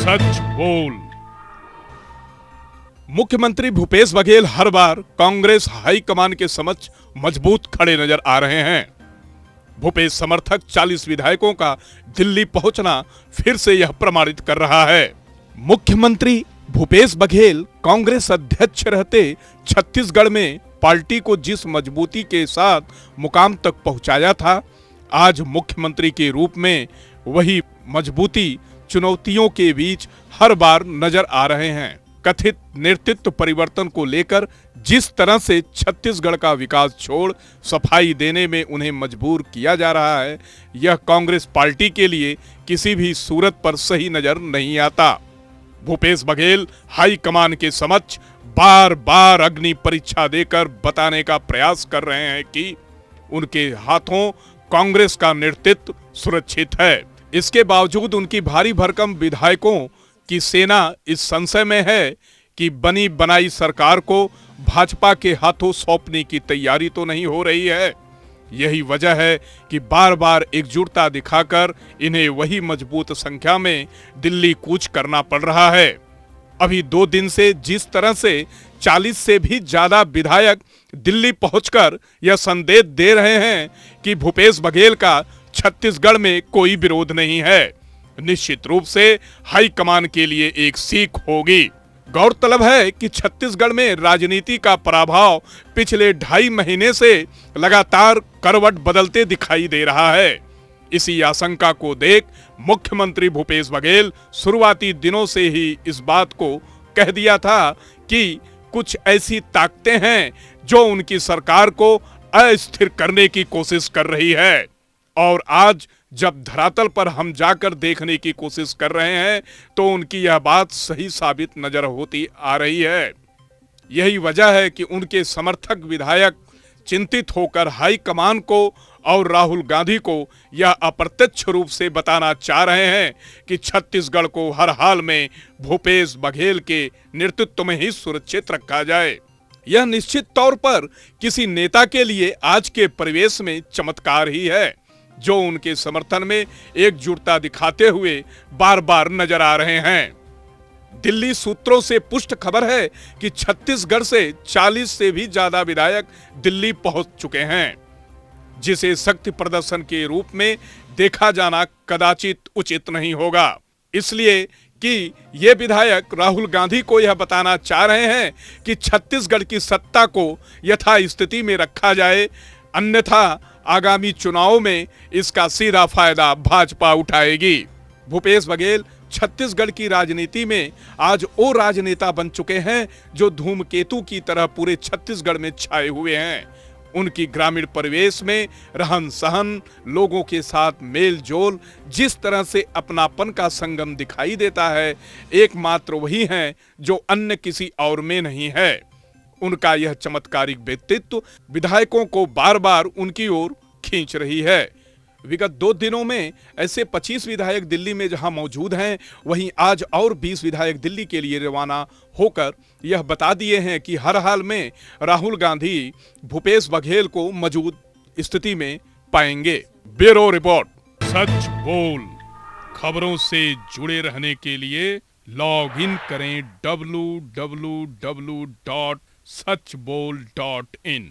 सच बोल। मुख्यमंत्री भूपेश बघेल हर बार कांग्रेस हाईकमान के समक्ष मजबूत खड़े नजर आ रहे हैं। भूपेश समर्थक 40 विधायकों का दिल्ली पहुंचना फिर से यह प्रमाणित कर रहा है। मुख्यमंत्री भूपेश बघेल कांग्रेस अध्यक्ष रहते छत्तीसगढ़ में पार्टी को जिस मजबूती के साथ मुकाम तक पहुंचाया था, आज मुख्यमंत्री के रूप में वही मजबूती चुनौतियों के बीच हर बार नजर आ रहे हैं। कथित नेतृत्व परिवर्तन को लेकर जिस तरह से छत्तीसगढ़ का विकास छोड़ सफाई देने में उन्हें मजबूर किया जा रहा है, यह कांग्रेस पार्टी के लिए किसी भी सूरत पर सही नजर नहीं आता। भूपेश बघेल हाईकमान के समक्ष बार बार अग्नि परीक्षा देकर बताने का प्रयास कर रहे हैं कि उनके हाथों कांग्रेस का नेतृत्व सुरक्षित है। इसके बावजूद उनकी भारी भरकम विधायकों की सेना इस संशय में है कि बनी बनाई सरकार को भाजपा के हाथों सौंपने की तैयारी तो नहीं हो रही है। यही वजह है कि बार बार एकजुटता दिखाकर इन्हें वही मजबूत संख्या में दिल्ली कूच करना पड़ रहा है। अभी 2 दिन से जिस तरह से 40 से भी ज्यादा विधायक दिल्ली पहुंचकर यह संदेश दे रहे हैं कि भूपेश बघेल का छत्तीसगढ़ में कोई विरोध नहीं है, निश्चित रूप से हाईकमान के लिए एक सीख होगी। गौरतलब है कि छत्तीसगढ़ में राजनीति का प्रभाव पिछले 2.5 महीने से लगातार करवट बदलते दिखाई दे रहा है। इसी आशंका को देख मुख्यमंत्री भूपेश बघेल शुरुआती दिनों से ही इस बात को कह दिया था कि कुछ ऐसी ताकतें हैं जो उनकी सरकार को अस्थिर करने की कोशिश कर रही है। और आज जब धरातल पर हम जाकर देखने की कोशिश कर रहे हैं तो उनकी यह बात सही साबित नजर होती आ रही है। यही वजह है कि उनके समर्थक विधायक चिंतित होकर हाईकमान को और राहुल गांधी को यह अप्रत्यक्ष रूप से बताना चाह रहे हैं कि छत्तीसगढ़ को हर हाल में भूपेश बघेल के नेतृत्व में ही सुरक्षित रखा जाए। यह निश्चित तौर पर किसी नेता के लिए आज के परिवेश में चमत्कार ही है, जो उनके समर्थन में एकजुटता दिखाते हुए बार बार नजर आ रहे हैं। दिल्ली सूत्रों से पुष्ट खबर है कि छत्तीसगढ़ से 40 से भी ज्यादा विधायक दिल्ली पहुंच चुके हैं, जिसे शक्ति प्रदर्शन के रूप में देखा जाना कदाचित उचित नहीं होगा। इसलिए कि ये विधायक राहुल गांधी को यह बताना चाह रहे हैं कि छत्तीसगढ़ की सत्ता को यथास्थिति में रखा जाए, अन्यथा आगामी चुनाव में इसका सीधा फायदा भाजपा उठाएगी। भूपेश बघेल छत्तीसगढ़ की राजनीति में आज वो राजनेता बन चुके हैं जो धूमकेतु की तरह पूरे छत्तीसगढ़ में छाए हुए हैं। उनकी ग्रामीण परिवेश में रहन सहन, लोगों के साथ मेल जोल, जिस तरह से अपनापन का संगम दिखाई देता है, एकमात्र वही है जो अन्य किसी और में नहीं है। उनका यह चमत्कारिक व्यक्तित्व विधायकों को बार बार उनकी ओर खींच रही है। विगत 2 दिनों में ऐसे 25 विधायक दिल्ली में जहां मौजूद हैं, वहीं आज और 20 विधायक दिल्ली के लिए रवाना होकर यह बता दिए हैं कि हर हाल में राहुल गांधी भूपेश बघेल को मौजूद स्थिति में पाएंगे। Bureau report. सच बोल। खबरों से जुड़े रहने के लिए लॉग इन करें www.सचबोल.in।